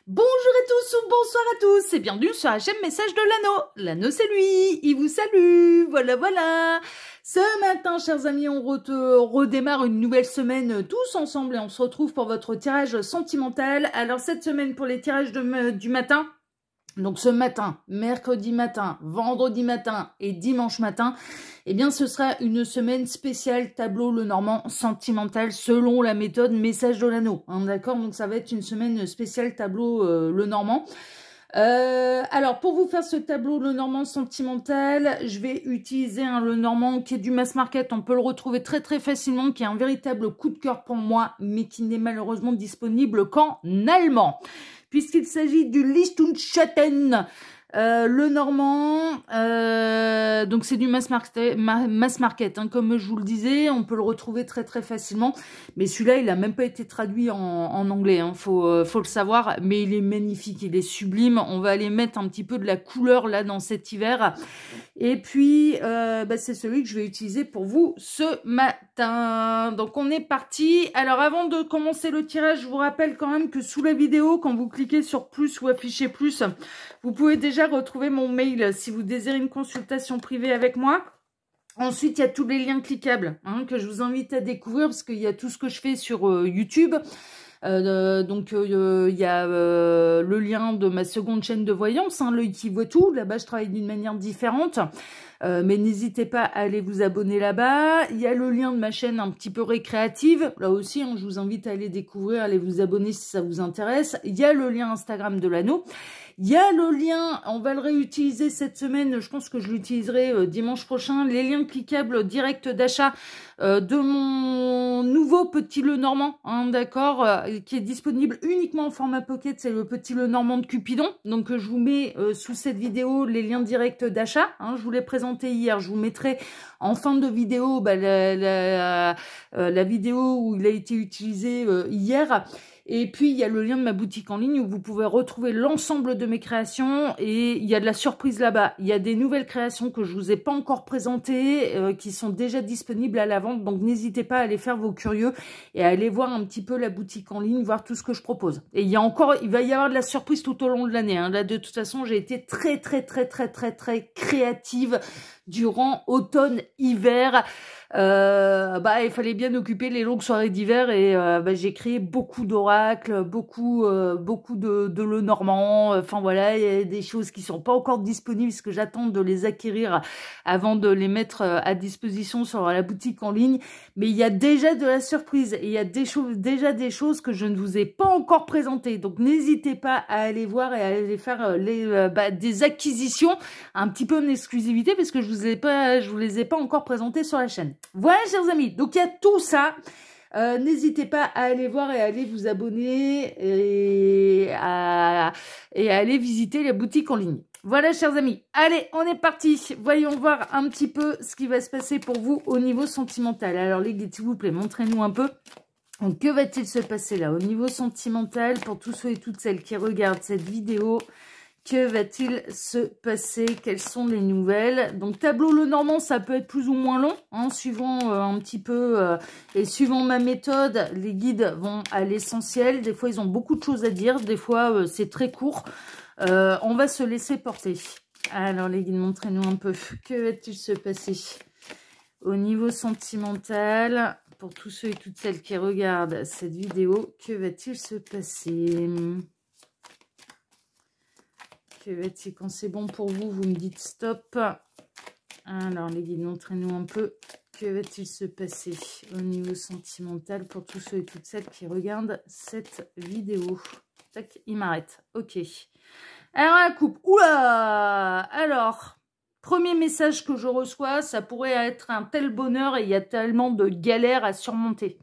Bonjour à tous ou bonsoir à tous et bienvenue sur HM Message de l'Anneau. L'Anneau c'est lui, il vous salue, voilà. Ce matin, chers amis, on redémarre une nouvelle semaine tous ensemble et on se retrouve pour votre tirage sentimental. Alors cette semaine pour les tirages du matin, donc ce matin, mercredi matin, vendredi matin et dimanche matin, eh bien ce sera une semaine spéciale tableau Lenormand sentimental selon la méthode Message de l'Anneau. Hein, d'accord, donc ça va être une semaine spéciale tableau Lenormand. Alors pour vous faire ce tableau Lenormand sentimental, je vais utiliser un Lenormand qui est du mass market. On peut le retrouver très facilement, qui est un véritable coup de cœur pour moi, mais qui n'est malheureusement disponible qu'en allemand. Puisqu'il s'agit du Lichtungschatten Lenormand, donc c'est du mass market hein, comme je vous le disais, on peut le retrouver très facilement, mais celui-là il a même pas été traduit en anglais, hein, faut le savoir, mais il est magnifique, il est sublime. On va aller mettre un petit peu de la couleur là dans cet hiver, et puis c'est celui que je vais utiliser pour vous ce matin. Donc on est parti. Alors avant de commencer le tirage, je vous rappelle quand même que sous la vidéo, quand vous cliquez sur plus ou afficher plus, vous pouvez déjà retrouver mon mail si vous désirez une consultation privée avec moi. Ensuite, il y a tous les liens cliquables hein, que je vous invite à découvrir parce qu'il y a tout ce que je fais sur YouTube. Il y a le lien de ma seconde chaîne de voyance, hein, l'œil qui voit tout. Là-bas, je travaille d'une manière différente. Mais n'hésitez pas à aller vous abonner là-bas. Il y a le lien de ma chaîne un petit peu récréative. Là aussi, hein, je vous invite à aller découvrir, à aller vous abonner si ça vous intéresse. Il y a le lien Instagram de l'Anneau. Il y a le lien, on va le réutiliser cette semaine, je pense que je l'utiliserai dimanche prochain, les liens cliquables directs d'achat de mon nouveau petit Lenormand, hein, d'accord, qui est disponible uniquement en format pocket, c'est le petit Lenormand de Cupidon. Donc je vous mets sous cette vidéo les liens directs d'achat, hein, je vous l'ai présenté hier, je vous mettrai en fin de vidéo la vidéo où il a été utilisé hier. Et puis, il y a le lien de ma boutique en ligne où vous pouvez retrouver l'ensemble de mes créations. Et il y a de la surprise là-bas. Il y a des nouvelles créations que je vous ai pas encore présentées, qui sont déjà disponibles à la vente. Donc, n'hésitez pas à aller faire vos curieux et à aller voir un petit peu la boutique en ligne, voir tout ce que je propose. Et il va y avoir de la surprise tout au long de l'année. Hein. Là, de toute façon, j'ai été très créative durant automne-hiver. Il fallait bien occuper les longues soirées d'hiver et j'ai créé beaucoup d'oracles, beaucoup de Lenormand. Enfin voilà, il y a des choses qui sont pas encore disponibles parce que j'attends de les acquérir avant de les mettre à disposition sur la boutique en ligne. Mais il y a déjà de la surprise et il y a déjà des choses que je ne vous ai pas encore présentées. Donc n'hésitez pas à aller voir et à aller faire des acquisitions un petit peu en exclusivité parce que je vous les ai pas encore présentées sur la chaîne. Voilà, chers amis, donc il y a tout ça. N'hésitez pas à aller voir et à aller vous abonner et à aller visiter la boutique en ligne. Voilà, chers amis. Allez, on est parti. Voyons voir un petit peu ce qui va se passer pour vous au niveau sentimental. Alors, les guides, s'il vous plaît, montrez-nous un peu. Donc, que va-t-il se passer là au niveau sentimental pour tous ceux et toutes celles qui regardent cette vidéo? Que va-t-il se passer? Quelles sont les nouvelles? Donc, tableau Lenormand, ça peut être plus ou moins long, hein, suivant un petit peu, et suivant ma méthode, les guides vont à l'essentiel. Des fois, ils ont beaucoup de choses à dire. Des fois, c'est très court. On va se laisser porter. Alors, les guides, montrez-nous un peu. Que va-t-il se passer au niveau sentimental? Pour tous ceux et toutes celles qui regardent cette vidéo, que va-t-il se passer? Que va-t-il, quand c'est bon pour vous, vous me dites stop. Alors, les guides, montrez-nous un peu. Que va-t-il se passer au niveau sentimental pour tous ceux et toutes celles qui regardent cette vidéo? Tac, il m'arrête. Ok. Alors, la coupe. Oula! Alors, premier message que je reçois, ça pourrait être un tel bonheur et il y a tellement de galères à surmonter.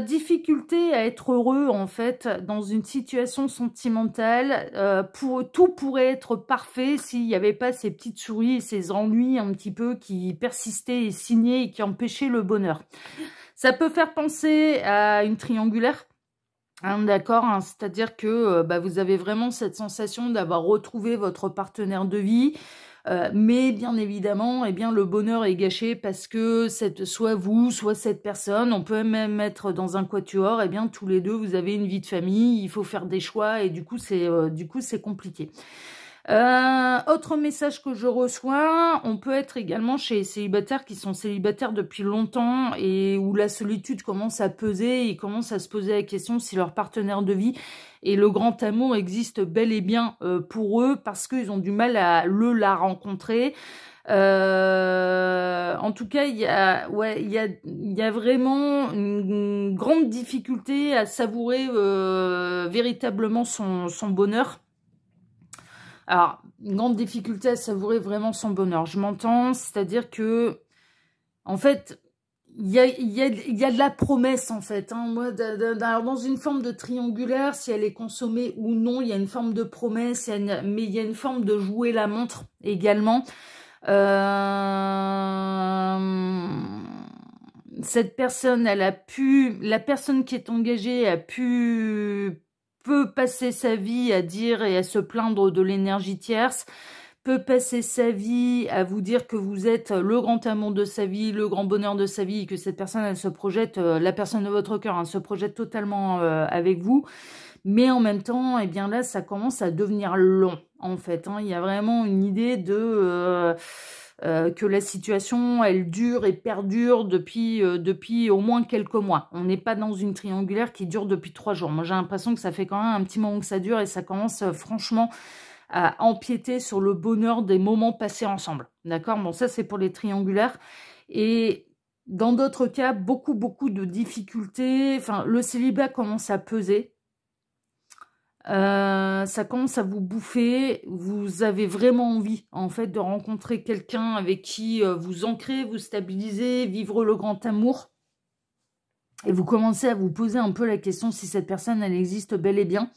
Difficulté à être heureux en fait dans une situation sentimentale. Tout pourrait être parfait s'il n'y avait pas ces petites souris et ces ennuis un petit peu qui persistaient et signaient et qui empêchaient le bonheur. Ça peut faire penser à une triangulaire. Hein, d'accord, hein, c'est-à-dire que vous avez vraiment cette sensation d'avoir retrouvé votre partenaire de vie. Mais bien évidemment, eh bien, le bonheur est gâché parce que soit vous, soit cette personne, on peut même être dans un quatuor, eh bien, tous les deux, vous avez une vie de famille, il faut faire des choix et du coup, c'est compliqué. Autre message que je reçois, on peut être également chez les célibataires qui sont célibataires depuis longtemps et où la solitude commence à peser, ils commencent à se poser la question si leur partenaire de vie et le grand amour existe bel et bien pour eux parce qu'ils ont du mal à la rencontrer. En tout cas, il y a vraiment une grande difficulté à savourer véritablement son bonheur. Alors, une grande difficulté à savourer vraiment son bonheur. Je m'entends, c'est-à-dire que, en fait, il y a de la promesse, en fait. Hein. Moi, alors, dans une forme de triangulaire, si elle est consommée ou non, il y a une forme de promesse, mais il y a une forme de jouer la montre également. Cette personne, la personne qui est engagée peut passer sa vie à dire et à se plaindre de l'énergie tierce, peut passer sa vie à vous dire que vous êtes le grand amour de sa vie, le grand bonheur de sa vie, et que cette personne, elle se projette, la personne de votre cœur, elle se projette totalement avec vous. Mais en même temps, eh bien là, ça commence à devenir long, en fait. Hein. Il y a vraiment une idée de que la situation, elle dure et perdure depuis au moins quelques mois. On n'est pas dans une triangulaire qui dure depuis 3 jours. Moi, j'ai l'impression que ça fait quand même un petit moment que ça dure et ça commence franchement à empiéter sur le bonheur des moments passés ensemble. D'accord? Bon, ça, c'est pour les triangulaires. Et dans d'autres cas, beaucoup de difficultés. Enfin, le célibat commence à peser. Ça commence à vous bouffer, vous avez vraiment envie en fait de rencontrer quelqu'un avec qui vous ancrer, vous stabiliser, vivre le grand amour et vous commencez à vous poser un peu la question si cette personne elle existe bel et bien.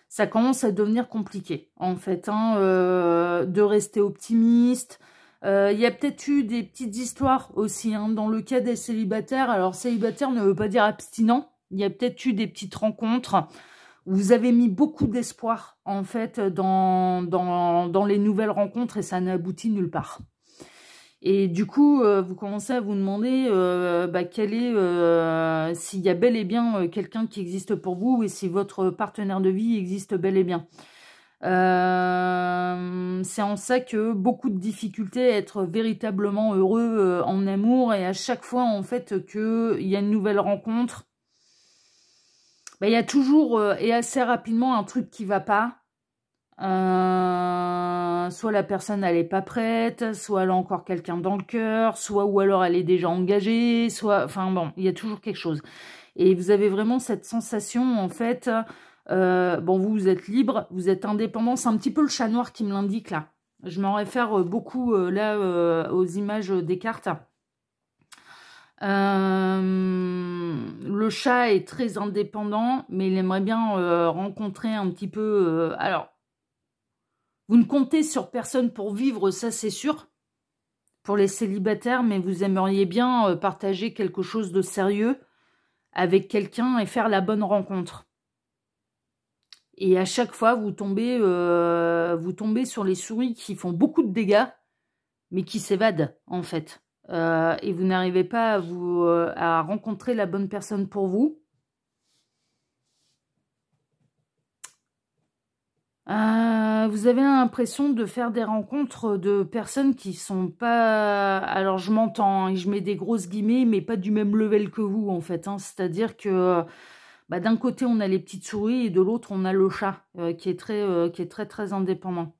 Ça commence à devenir compliqué en fait hein, de rester optimiste. Il y a peut-être eu des petites histoires aussi hein, dans le cas des célibataires. Alors célibataire ne veut pas dire abstinent, il y a peut-être eu des petites rencontres. Vous avez mis beaucoup d'espoir, en fait, dans les nouvelles rencontres et ça n'aboutit nulle part. Et du coup, vous commencez à vous demander s'il y a bel et bien quelqu'un qui existe pour vous et si votre partenaire de vie existe bel et bien. C'est en ça que beaucoup de difficultés à être véritablement heureux en amour et à chaque fois, en fait, qu'il y a une nouvelle rencontre, il y a toujours et assez rapidement un truc qui va pas. Soit la personne elle est pas prête, soit elle a encore quelqu'un dans le cœur, soit ou alors elle est déjà engagée, soit enfin bon, il y a toujours quelque chose. Et vous avez vraiment cette sensation en fait, bon vous êtes libre, vous êtes indépendant, c'est un petit peu le chat noir qui me l'indique là. Je m'en réfère beaucoup là aux images des cartes. Le chat est très indépendant, mais il aimerait bien rencontrer un petit peu... alors, vous ne comptez sur personne pour vivre, ça c'est sûr, pour les célibataires, mais vous aimeriez bien partager quelque chose de sérieux avec quelqu'un et faire la bonne rencontre. Et à chaque fois, vous tombez sur les souris qui font beaucoup de dégâts, mais qui s'évadent, en fait. Et vous n'arrivez pas à rencontrer la bonne personne pour vous. Vous avez l'impression de faire des rencontres de personnes qui sont pas... Alors, je m'entends, et je mets des grosses guillemets, mais pas du même level que vous, en fait. Hein. C'est-à-dire que d'un côté, on a les petites souris, et de l'autre, on a le chat, qui est très indépendant.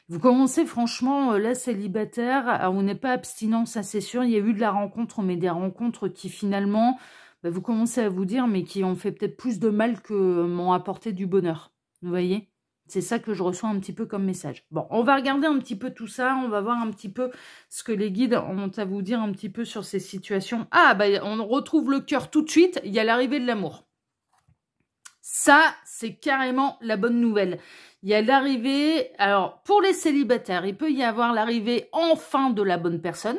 Vous commencez franchement, là, célibataire, alors vous n'êtes pas abstinent, ça c'est sûr, il y a eu de la rencontre, mais des rencontres qui finalement, vous commencez à vous dire, mais qui ont fait peut-être plus de mal que m'ont apporté du bonheur. Vous voyez? C'est ça que je reçois un petit peu comme message. Bon, on va regarder un petit peu tout ça, on va voir un petit peu ce que les guides ont à vous dire un petit peu sur ces situations. Ah, on retrouve le cœur tout de suite, il y a l'arrivée de l'amour. Ça, c'est carrément la bonne nouvelle. Il y a l'arrivée, alors pour les célibataires, il peut y avoir l'arrivée enfin de la bonne personne,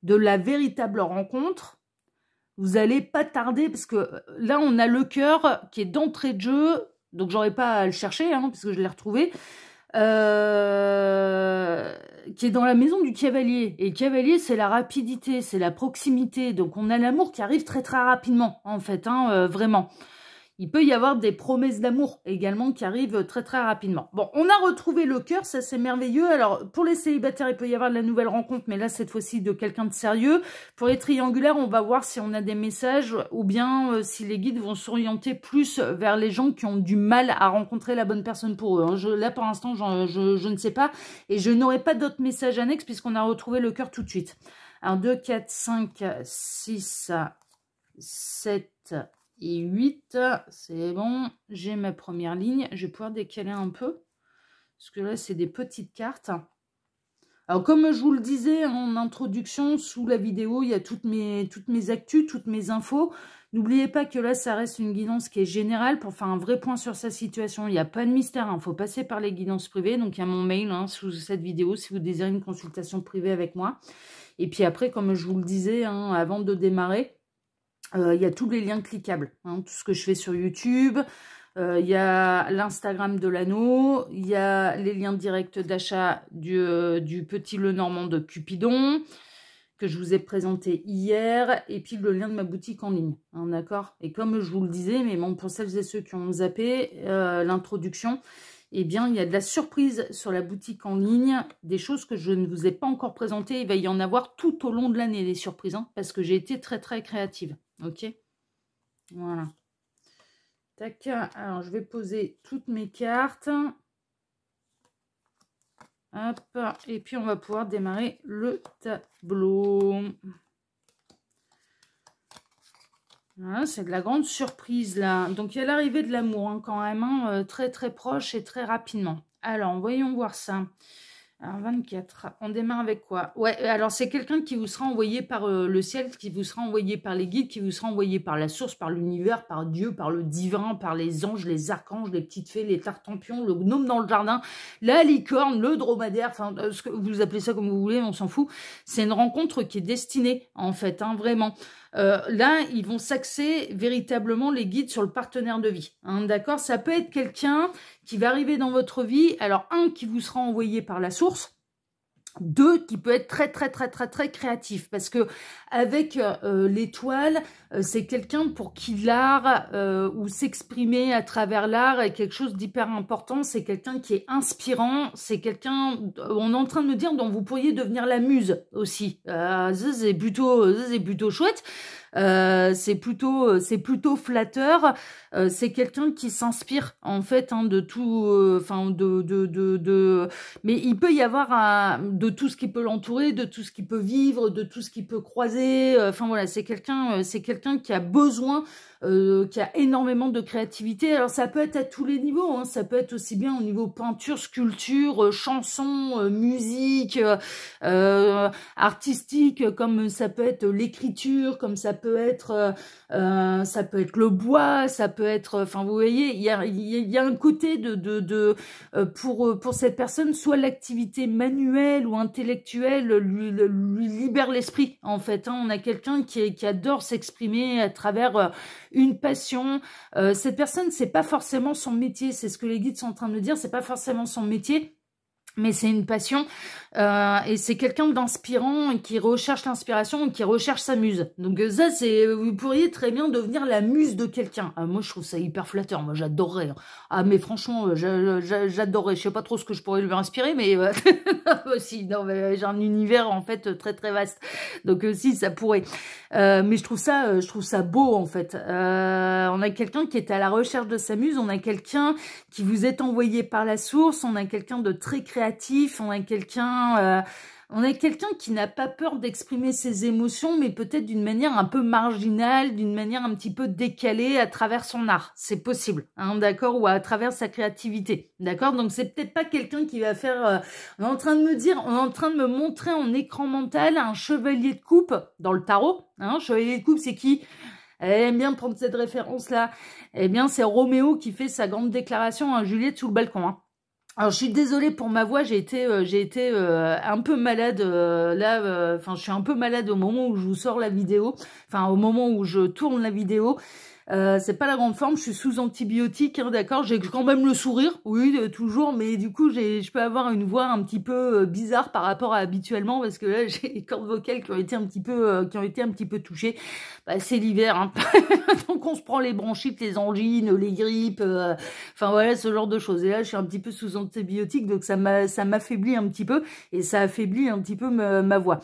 de la véritable rencontre. Vous n'allez pas tarder, parce que là, on a le cœur qui est d'entrée de jeu, donc j'aurais pas à le chercher, hein, parce que je l'ai retrouvé. qui est dans la maison du cavalier. Et le cavalier, c'est la rapidité, c'est la proximité. Donc, on a l'amour qui arrive très très rapidement, en fait, hein, vraiment. Il peut y avoir des promesses d'amour également qui arrivent très très rapidement. Bon, on a retrouvé le cœur, ça c'est merveilleux. Alors, pour les célibataires, il peut y avoir de la nouvelle rencontre, mais là, cette fois-ci, de quelqu'un de sérieux. Pour les triangulaires, on va voir si on a des messages ou bien si les guides vont s'orienter plus vers les gens qui ont du mal à rencontrer la bonne personne pour eux. Hein. Là, pour l'instant, je ne sais pas. Et je n'aurai pas d'autres messages annexes puisqu'on a retrouvé le cœur tout de suite. Alors, 2, 4, 5, 6, 7... et 8, c'est bon, j'ai ma première ligne. Je vais pouvoir décaler un peu, parce que là, c'est des petites cartes. Alors, comme je vous le disais en introduction, sous la vidéo, il y a toutes mes actus, toutes mes infos. N'oubliez pas que là, ça reste une guidance qui est générale pour faire un vrai point sur sa situation. Il n'y a pas de mystère, il faut passer par les guidances privées. Donc, il y a mon mail sous cette vidéo si vous désirez une consultation privée avec moi. Et puis après, comme je vous le disais avant de démarrer, il y a tous les liens cliquables, tout ce que je fais sur YouTube, il y a l'Instagram de l'anneau, il y a les liens directs d'achat du petit Lenormand de Cupidon, que je vous ai présenté hier, et puis le lien de ma boutique en ligne, d'accord. Et comme je vous le disais, mais bon, pour celles et ceux qui ont zappé l'introduction, eh bien, il y a de la surprise sur la boutique en ligne, des choses que je ne vous ai pas encore présentées. Il va y en avoir tout au long de l'année, des surprises, parce que j'ai été très, très créative. Ok, voilà. Tac, alors je vais poser toutes mes cartes. Hop, et puis on va pouvoir démarrer le tableau. Voilà, c'est de la grande surprise là. Donc il y a l'arrivée de l'amour quand même, très très proche et très rapidement. Alors, voyons voir ça. Alors, 24, on démarre avec quoi? Ouais, alors c'est quelqu'un qui vous sera envoyé par le ciel, qui vous sera envoyé par les guides, qui vous sera envoyé par la source, par l'univers, par Dieu, par le divin, par les anges, les archanges, les petites fées, les tartampions, le gnome dans le jardin, la licorne, le dromadaire, enfin, ce que vous appelez ça comme vous voulez, on s'en fout. C'est une rencontre qui est destinée, en fait, vraiment. Là, ils vont s'axer véritablement les guides sur le partenaire de vie. D'accord? Ça peut être quelqu'un qui va arriver dans votre vie. Alors, un, qui vous sera envoyé par la source. Deux, qui peut être très très très très très créatif, parce que avec l'étoile, c'est quelqu'un pour qui l'art ou s'exprimer à travers l'art est quelque chose d'hyper important. C'est quelqu'un qui est inspirant, c'est quelqu'un, on est en train de me dire, dont vous pourriez devenir la muse aussi. Ça c'est plutôt chouette. C'est plutôt flatteur. C'est quelqu'un qui s'inspire en fait de tout, mais il peut y avoir de tout ce qui peut l'entourer, de tout ce qui peut vivre, de tout ce qui peut croiser. Enfin voilà, c'est quelqu'un qui a besoin, qui a énormément de créativité. Alors ça peut être à tous les niveaux, ça peut être aussi bien au niveau peinture, sculpture, chanson, musique, artistique, comme ça peut être l'écriture, comme ça peut être le bois, ça peut être, enfin vous voyez, il y a un côté pour cette personne, soit l'activité manuelle ou intellectuelle lui libère l'esprit en fait. On a quelqu'un qui adore s'exprimer à travers une passion. Cette personne, c'est pas forcément son métier, c'est ce que les guides sont en train de me dire, c'est pas forcément son métier, mais c'est une passion, et c'est quelqu'un d'inspirant qui recherche l'inspiration, qui recherche sa muse. Donc ça, vous pourriez très bien devenir la muse de quelqu'un. Moi, je trouve ça hyper flatteur. Moi, j'adorerais. Ah, mais franchement, j'adorerais. Je sais pas trop ce que je pourrais lui inspirer, mais si, non, mais j'ai un univers en fait très très vaste. Donc si, ça pourrait. Mais je trouve ça beau en fait. On a quelqu'un qui est à la recherche de sa muse. On a quelqu'un qui vous est envoyé par la source. On a quelqu'un de très créatif. On a quelqu'un qui n'a pas peur d'exprimer ses émotions, mais peut-être d'une manière un peu marginale, d'une manière un petit peu décalée à travers son art. C'est possible, d'accord, ou à travers sa créativité, d'accord. Donc c'est peut-être pas quelqu'un qui va faire. On est en train de me montrer en écran mental un chevalier de coupe dans le tarot. Chevalier de coupe, c'est qui? Elle aime bien prendre cette référence-là. Eh bien, c'est Roméo qui fait sa grande déclaration à Juliette sous le balcon. Alors, je suis désolée pour ma voix, j'ai été un peu malade je suis un peu malade au moment où je vous sors la vidéo, enfin au moment où je tourne la vidéo. C'est pas la grande forme, je suis sous antibiotiques, hein, d'accord. J'ai quand même le sourire, oui, toujours, mais du coup, je peux avoir une voix un petit peu bizarre par rapport à habituellement, parce que là, j'ai les cordes vocales qui ont été un petit peu touchées. Bah, c'est l'hiver, hein. Donc on se prend les bronchites, les angines, les grippes, enfin voilà, ce genre de choses. Et là, je suis un petit peu sous antibiotiques, donc ça m'affaiblit un petit peu, et ça affaiblit un petit peu ma voix.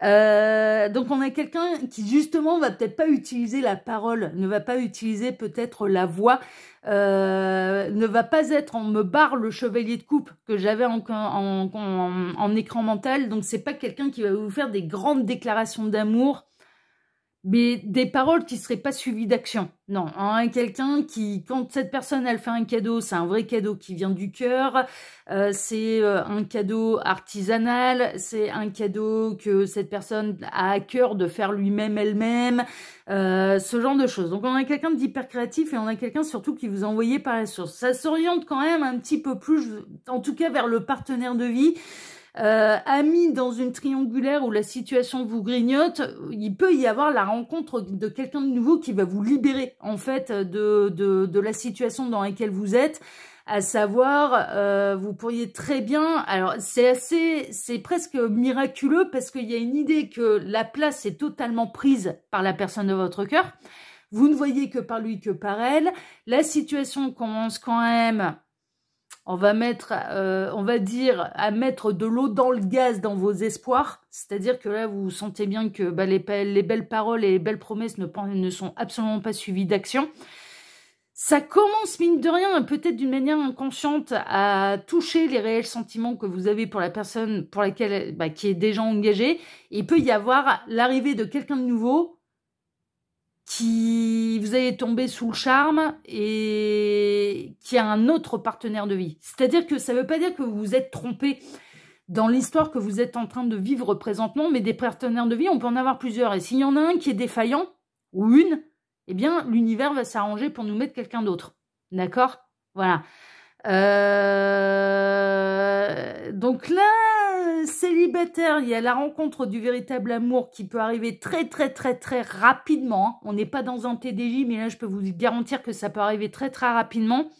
Donc on a quelqu'un qui justement va peut-être pas utiliser la parole, ne va pas utiliser peut-être la voix, ne va pas être en me barre le chevalier de coupe que j'avais en écran mental. Donc c'est pas quelqu'un qui va vous faire des grandes déclarations d'amour, mais des paroles qui seraient pas suivies d'action. Non, hein, quelqu'un qui, quand cette personne elle fait un cadeau, c'est un vrai cadeau qui vient du cœur, c'est un cadeau artisanal, c'est un cadeau que cette personne a à cœur de faire lui-même, elle-même, ce genre de choses. Donc on a quelqu'un d'hyper créatif et on a quelqu'un surtout qui vous envoie par la source. Ça s'oriente quand même un petit peu plus, en tout cas vers le partenaire de vie. Amis dans une triangulaire où la situation vous grignote, il peut y avoir la rencontre de quelqu'un de nouveau qui va vous libérer en fait de la situation dans laquelle vous êtes, à savoir vous pourriez très bien, alors c'est presque miraculeux parce qu'il y a une idée que la place est totalement prise par la personne de votre cœur, vous ne voyez que par lui que par elle, la situation commence quand même. On va dire, à mettre de l'eau dans le gaz dans vos espoirs. C'est-à-dire que là, vous sentez bien que bah, les belles paroles et les belles promesses ne sont absolument pas suivies d'action. Ça commence, mine de rien, peut-être d'une manière inconsciente, à toucher les réels sentiments que vous avez pour la personne pour laquelle, bah, qui est déjà engagée. Il peut y avoir l'arrivée de quelqu'un de nouveau qui vous allez tomber sous le charme et qui a un autre partenaire de vie. C'est-à-dire que ça ne veut pas dire que vous vous êtes trompé dans l'histoire que vous êtes en train de vivre présentement, mais des partenaires de vie, on peut en avoir plusieurs. Et s'il y en a un qui est défaillant, ou une, eh bien, l'univers va s'arranger pour nous mettre quelqu'un d'autre. D'accord ? Voilà. Donc là, célibataire, il y a la rencontre du véritable amour qui peut arriver très très très très rapidement. On n'est pas dans un TDJ, mais là je peux vous garantir que ça peut arriver très très rapidement.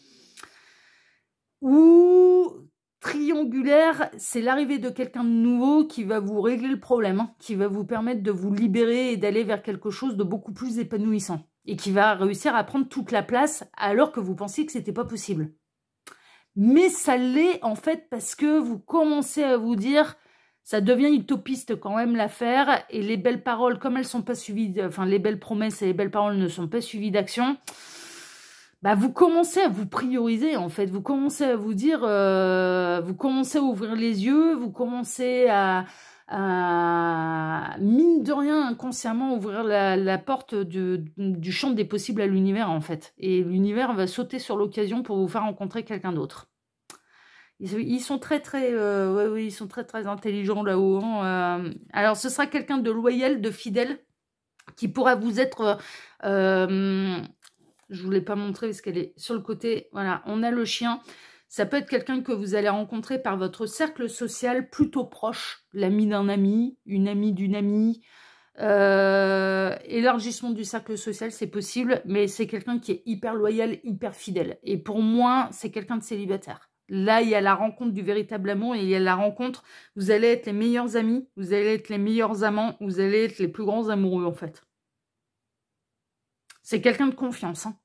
Ou triangulaire, c'est l'arrivée de quelqu'un de nouveau qui va vous régler le problème, hein, qui va vous permettre de vous libérer et d'aller vers quelque chose de beaucoup plus épanouissant. Et qui va réussir à prendre toute la place alors que vous pensiez que c'était pas possible. Mais ça l'est en fait parce que vous commencez à vous dire, ça devient utopiste quand même l'affaire, et les belles paroles, comme elles sont pas suivies, enfin les belles promesses et les belles paroles ne sont pas suivies d'action, bah vous commencez à vous prioriser en fait, vous commencez à vous dire, vous commencez à ouvrir les yeux, vous commencez à mine de rien inconsciemment ouvrir la porte du champ des possibles à l'univers en fait, et l'univers va sauter sur l'occasion pour vous faire rencontrer quelqu'un d'autre. Ils sont très très ouais, ils sont très très intelligents là-haut, hein. Alors ce sera quelqu'un de loyal, de fidèle, qui pourra vous être je vous l'ai pas montré parce qu'elle est sur le côté, voilà, on a le chien. Ça peut être quelqu'un que vous allez rencontrer par votre cercle social plutôt proche, l'ami d'un ami, une amie d'une amie. Élargissement du cercle social, c'est possible, mais c'est quelqu'un qui est hyper loyal, hyper fidèle. Et pour moi, c'est quelqu'un de célibataire. Là, il y a la rencontre du véritable amour et il y a la rencontre, vous allez être les meilleurs amis, vous allez être les meilleurs amants, vous allez être les plus grands amoureux en fait. C'est quelqu'un de confiance, hein.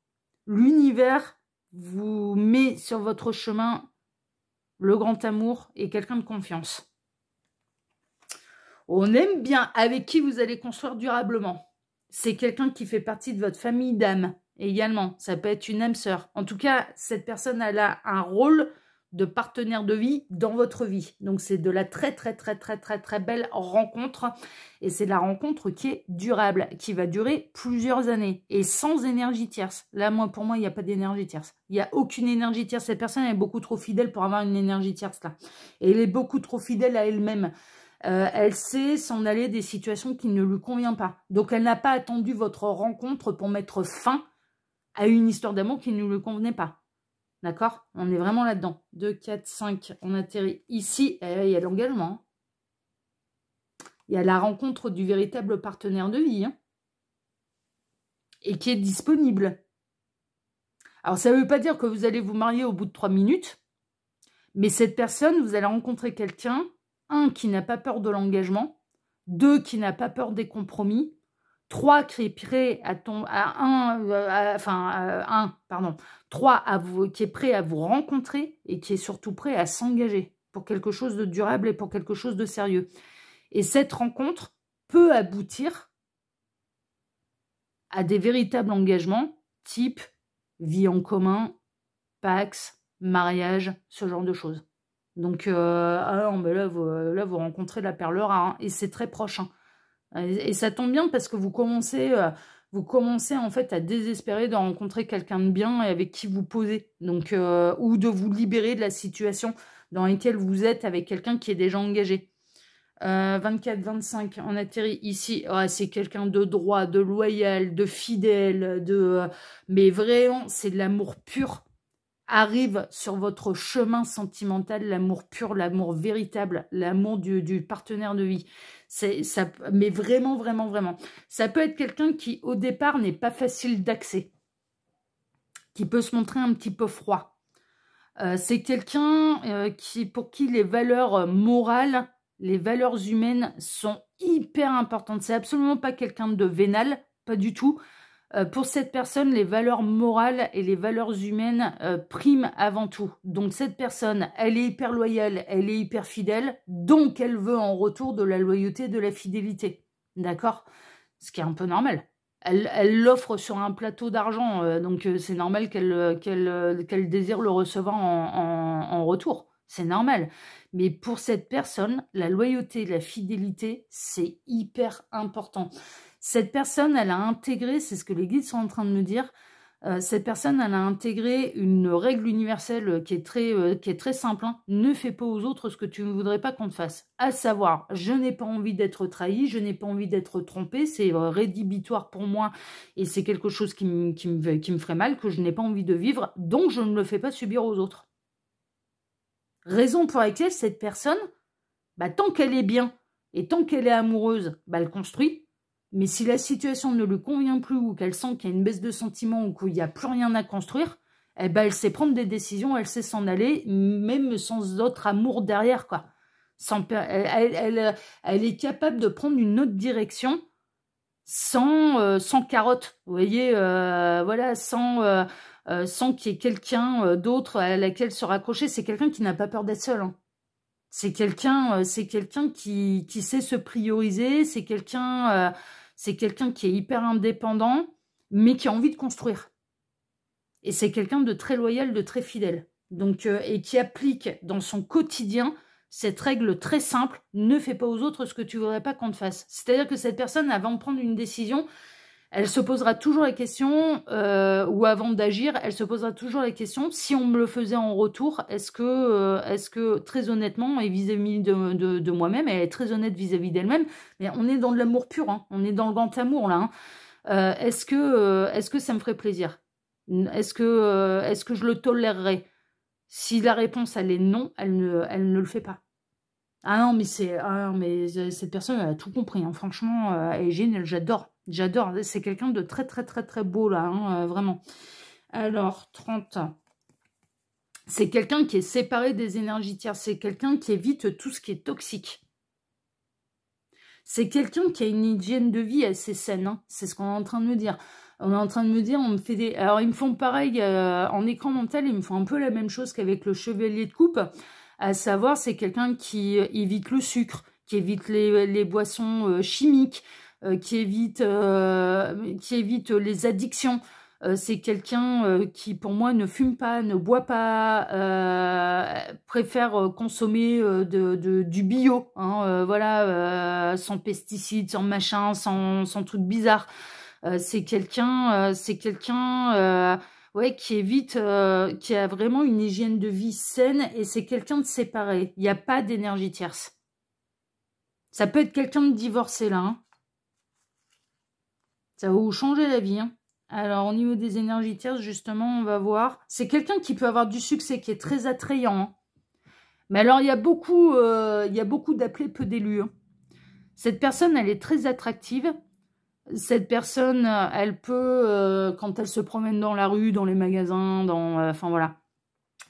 L'univers vous met sur votre chemin le grand amour et quelqu'un de confiance. On aime bien avec qui vous allez construire durablement. C'est quelqu'un qui fait partie de votre famille d'âme également. Ça peut être une âme sœur. En tout cas, cette personne elle a un rôle de partenaire de vie dans votre vie. Donc c'est de la très très très très très très belle rencontre, et c'est la rencontre qui est durable, qui va durer plusieurs années et sans énergie tierce. Là pour moi il n'y a pas d'énergie tierce, il n'y a aucune énergie tierce. Cette personne est beaucoup trop fidèle pour avoir une énergie tierce là, et elle est beaucoup trop fidèle à elle-même. Elle sait s'en aller des situations qui ne lui conviennent pas, donc elle n'a pas attendu votre rencontre pour mettre fin à une histoire d'amour qui ne lui convenait pas. D'accord? On est vraiment là-dedans. 2, 4, 5, on atterrit ici. Et il y a l'engagement. Il y a la rencontre du véritable partenaire de vie. Hein. et qui est disponible. Alors, ça ne veut pas dire que vous allez vous marier au bout de 3 minutes, mais cette personne, vous allez rencontrer quelqu'un, un, qui n'a pas peur de l'engagement, deux, qui n'a pas peur des compromis, trois, qui est prêt à qui est prêt à vous rencontrer et qui est surtout prêt à s'engager pour quelque chose de durable et pour quelque chose de sérieux. Et cette rencontre peut aboutir à des véritables engagements, type vie en commun, pax, mariage, ce genre de choses. Donc, là, vous rencontrez la perle rare, hein, et c'est très proche. Hein. Et ça tombe bien parce que vous commencez en fait à désespérer de rencontrer quelqu'un de bien et avec qui vous posez. Donc, ou de vous libérer de la situation dans laquelle vous êtes avec quelqu'un qui est déjà engagé. 24-25, on atterrit ici. Oh, c'est quelqu'un de droit, de loyal, de fidèle, mais vraiment, c'est de l'amour pur. Arrive sur votre chemin sentimental, l'amour pur, l'amour véritable, l'amour du partenaire de vie. Ça, mais vraiment, vraiment, vraiment. Ça peut être quelqu'un qui, au départ, n'est pas facile d'accès, qui peut se montrer un petit peu froid. C'est quelqu'un pour qui les valeurs morales, les valeurs humaines sont hyper importantes. C'est absolument pas quelqu'un de vénal, pas du tout. Pour cette personne, les valeurs morales et les valeurs humaines priment avant tout. Donc cette personne, elle est hyper loyale, elle est hyper fidèle, donc elle veut en retour de la loyauté, de la fidélité. D'accord? Ce qui est un peu normal. Elle l'offre sur un plateau d'argent, donc c'est normal qu'elle désire le recevoir en retour. C'est normal. Mais pour cette personne, la loyauté, la fidélité, c'est hyper important. Cette personne, elle a intégré, c'est ce que les guides sont en train de me dire, cette personne, elle a intégré une règle universelle qui est très simple. Hein. Ne fais pas aux autres ce que tu ne voudrais pas qu'on te fasse. À savoir, je n'ai pas envie d'être trahi, je n'ai pas envie d'être trompé, c'est rédhibitoire pour moi et c'est quelque chose qui me ferait mal, que je n'ai pas envie de vivre, donc je ne le fais pas subir aux autres. Raison pour laquelle cette personne, tant qu'elle est bien et tant qu'elle est amoureuse, elle construit. Mais si la situation ne lui convient plus ou qu'elle sent qu'il y a une baisse de sentiments ou qu'il n'y a plus rien à construire, elle sait prendre des décisions, elle sait s'en aller, même sans autre amour derrière, quoi. Elle est capable de prendre une autre direction sans carotte, vous voyez, voilà, sans qu'il y ait quelqu'un d'autre à laquelle se raccrocher. C'est quelqu'un qui n'a pas peur d'être seul, hein. C'est quelqu'un qui sait se prioriser, c'est quelqu'un qui est hyper indépendant, mais qui a envie de construire. Et c'est quelqu'un de très loyal, de très fidèle. Donc, et qui applique dans son quotidien cette règle très simple, ne fais pas aux autres ce que tu ne voudrais pas qu'on te fasse. C'est-à-dire que cette personne, avant de prendre une décision, elle se posera toujours la question, ou avant d'agir, elle se posera toujours la question, si on me le faisait en retour, est-ce que très honnêtement, et vis-à-vis de moi-même, elle est très honnête vis-à-vis d'elle-même, mais on est dans de l'amour pur, hein, on est dans le grand amour là, hein. Est-ce que ça me ferait plaisir? Est-ce que je le tolérerais? Si la réponse elle est non, elle ne le fait pas. Ah non, mais cette personne, elle a tout compris, hein. Franchement, elle est géniale, j'adore. J'adore, c'est quelqu'un de très très très très beau là, hein, vraiment. Alors, 30. C'est quelqu'un qui est séparé des énergies tierces, c'est quelqu'un qui évite tout ce qui est toxique. C'est quelqu'un qui a une hygiène de vie assez saine, hein. C'est ce qu'on est en train de me dire. On est en train de me dire, on me fait des... Alors, ils me font pareil, en écran mental, ils me font un peu la même chose qu'avec le chevalier de coupe, à savoir, c'est quelqu'un qui évite le sucre, qui évite les boissons chimiques, qui évite les addictions. C'est quelqu'un qui, pour moi, ne fume pas, ne boit pas, préfère consommer du bio, hein, voilà, sans pesticides, sans machin, sans trucs bizarres. C'est quelqu'un ouais, qui a vraiment une hygiène de vie saine, et c'est quelqu'un de séparé. Il n'y a pas d'énergie tierce. Ça peut être quelqu'un de divorcé là, hein. Ça va vous changer la vie, hein. Alors, au niveau des énergies tierces, justement, on va voir. C'est quelqu'un qui peut avoir du succès, qui est très attrayant, hein. Mais alors, il y a beaucoup d'appelés, peu d'élus, hein. Cette personne, elle est très attractive. Cette personne, elle peut, quand elle se promène dans la rue, dans les magasins, enfin voilà,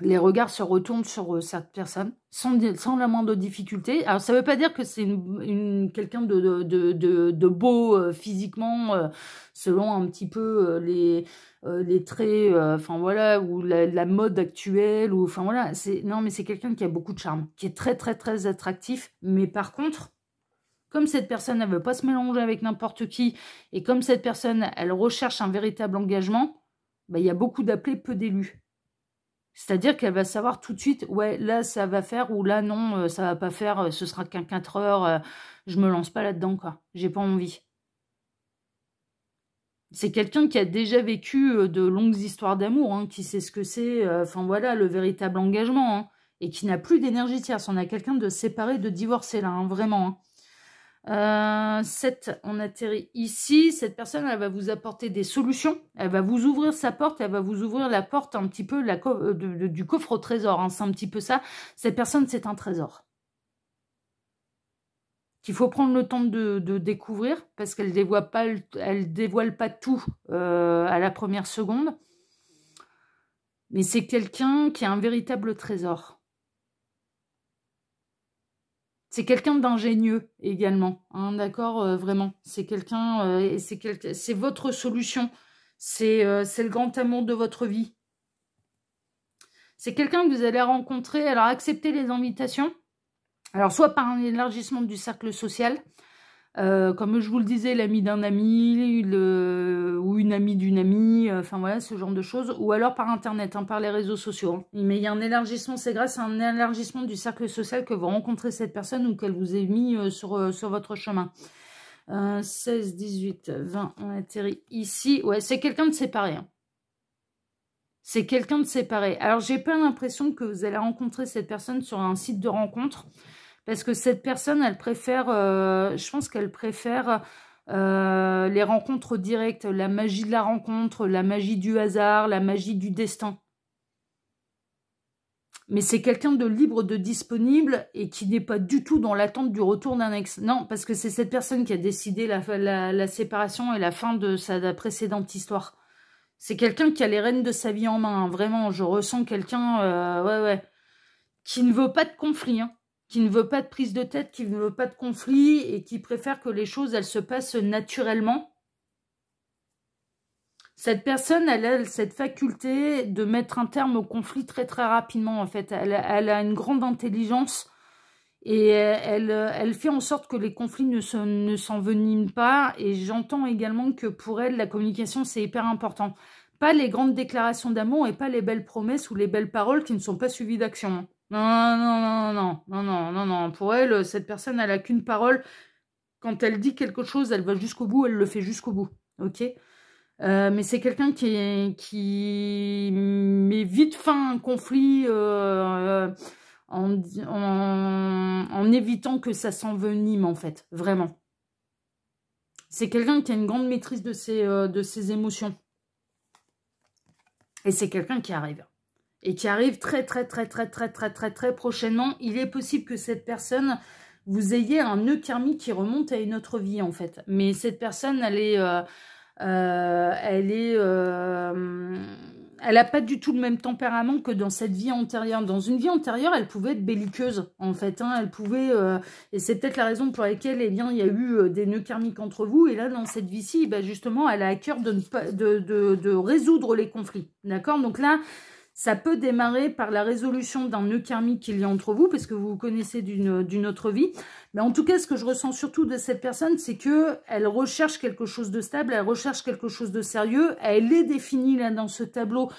les regards se retournent sur cette personne sans la moindre difficulté. Alors, ça ne veut pas dire que c'est quelqu'un de beau physiquement, selon un petit peu les traits, enfin voilà, ou la mode actuelle, ou enfin voilà. Non, mais c'est quelqu'un qui a beaucoup de charme, qui est très très très attractif. Mais par contre, comme cette personne, elle ne veut pas se mélanger avec n'importe qui, et comme cette personne, elle recherche un véritable engagement, bah, il y a beaucoup d'appelés, peu d'élus. C'est-à-dire qu'elle va savoir tout de suite, ouais, là, ça va faire, ou là, non, ça va pas faire, ce sera qu'un 4 heures, je me lance pas là-dedans, quoi. J'ai pas envie. C'est quelqu'un qui a déjà vécu de longues histoires d'amour, hein, qui sait ce que c'est, enfin voilà, le véritable engagement, hein, et qui n'a plus d'énergie tierce. On a quelqu'un de séparé, de divorcé, là, hein, vraiment, hein. 7, on atterrit ici. Cette personne, elle va vous apporter des solutions. Elle va vous ouvrir sa porte. Elle va vous ouvrir la porte un petit peu du coffre au trésor. Hein. C'est un petit peu ça. Cette personne, c'est un trésor qu'il faut prendre le temps de découvrir parce qu'elle dévoile pas tout à la première seconde. Mais c'est quelqu'un qui a un véritable trésor. C'est quelqu'un d'ingénieux également, hein, d'accord, vraiment. C'est quelqu'un, c'est votre solution. C'est le grand amour de votre vie. C'est quelqu'un que vous allez rencontrer. Alors, acceptez les invitations. Alors, soit par un élargissement du cercle social, comme je vous le disais, l'ami d'un ami, ou une amie d'une amie, enfin voilà, ce genre de choses, ou alors par Internet, hein, par les réseaux sociaux. Hein. Mais il y a un élargissement, c'est grâce à un élargissement du cercle social que vous rencontrez cette personne ou qu'elle vous ait mis sur votre chemin. 16, 18, 20, on atterrit ici. Ouais, c'est quelqu'un de séparé. Hein. C'est quelqu'un de séparé. Alors, j'ai pas l'impression que vous allez rencontrer cette personne sur un site de rencontre. Parce que cette personne, elle préfère, je pense qu'elle préfère les rencontres directes, la magie de la rencontre, la magie du hasard, la magie du destin. Mais c'est quelqu'un de libre, de disponible et qui n'est pas du tout dans l'attente du retour d'un ex. Non, parce que c'est cette personne qui a décidé la séparation et la fin de sa précédente histoire. C'est quelqu'un qui a les rênes de sa vie en main. Hein. Vraiment, je ressens quelqu'un, ouais, qui ne veut pas de conflit, hein. Qui ne veut pas de prise de tête, qui ne veut pas de conflit et qui préfère que les choses, elles se passent naturellement. Cette personne, elle a cette faculté de mettre un terme au conflit très très rapidement en fait. Elle a une grande intelligence et elle fait en sorte que les conflits ne s'enveniment pas. Et j'entends également que pour elle, la communication, c'est hyper important. Pas les grandes déclarations d'amour et pas les belles promesses ou les belles paroles qui ne sont pas suivies d'action. Non. Pour elle, cette personne, elle n'a qu'une parole. Quand elle dit quelque chose, elle va jusqu'au bout, elle le fait jusqu'au bout. Ok ? Mais c'est quelqu'un qui met vite fin à un conflit en évitant que ça s'envenime, en fait. Vraiment. C'est quelqu'un qui a une grande maîtrise de ses émotions. Et c'est quelqu'un qui arrive. Et qui arrive très prochainement. Il est possible que cette personne, vous ayez un nœud karmique qui remonte à une autre vie, en fait. Mais cette personne, elle n'a pas du tout le même tempérament que dans cette vie antérieure. Dans une vie antérieure, elle pouvait être belliqueuse, en fait. Hein, elle pouvait, et c'est peut-être la raison pour laquelle il y a eu des nœuds karmiques entre vous. Et là, dans cette vie-ci, bah, justement, elle a à cœur de résoudre les conflits. D'accord ? Donc là, ça peut démarrer par la résolution d'un nœud karmique qu'il y a entre vous, parce que vous vous connaissez d'une autre vie. Mais en tout cas, ce que je ressens surtout de cette personne, c'est qu'elle recherche quelque chose de stable, elle recherche quelque chose de sérieux. Elle est définie là dans ce tableau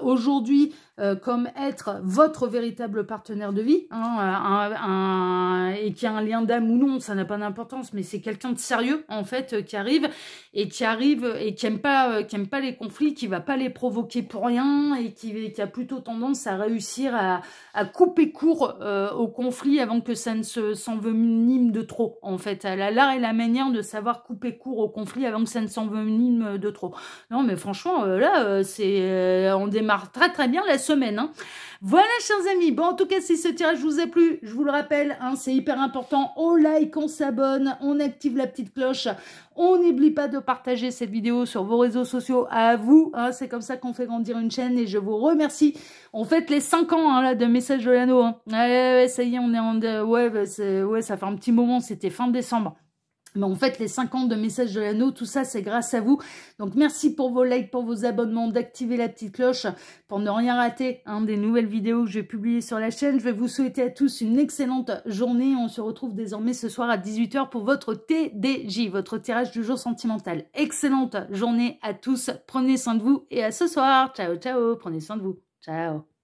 aujourd'hui comme être votre véritable partenaire de vie, hein, et qui a un lien d'âme ou non, ça n'a pas d'importance, mais c'est quelqu'un de sérieux en fait qui arrive et qui aime pas les conflits, qui va pas les provoquer pour rien et qui a plutôt tendance à réussir à couper court au conflit avant que ça ne s'envenime de trop en fait. Elle a l'art et la manière de savoir couper court au conflit avant que ça ne s'envenime de trop. Non mais franchement là on démarre très très bien la semaine. Hein. Voilà, chers amis. Bon, en tout cas, si ce tirage vous a plu, je vous le rappelle, hein, c'est hyper important. On like, on s'abonne, on active la petite cloche. On n'oublie pas de partager cette vidéo sur vos réseaux sociaux à vous. Hein, c'est comme ça qu'on fait grandir une chaîne et je vous remercie. On fête les 5 ans hein, là, de Message de l'Anneau. Hein. Ouais, ça y est, on est en... Ouais, ça fait un petit moment, c'était fin décembre. Mais en fait, les 5 ans de Message de l'Anneau, tout ça, c'est grâce à vous. Donc, merci pour vos likes, pour vos abonnements, d'activer la petite cloche pour ne rien rater hein, des nouvelles vidéos que je vais publier sur la chaîne. Je vais vous souhaiter à tous une excellente journée. On se retrouve désormais ce soir à 18 h pour votre TDJ, votre tirage du jour sentimental. Excellente journée à tous. Prenez soin de vous et à ce soir. Ciao, ciao. Prenez soin de vous. Ciao.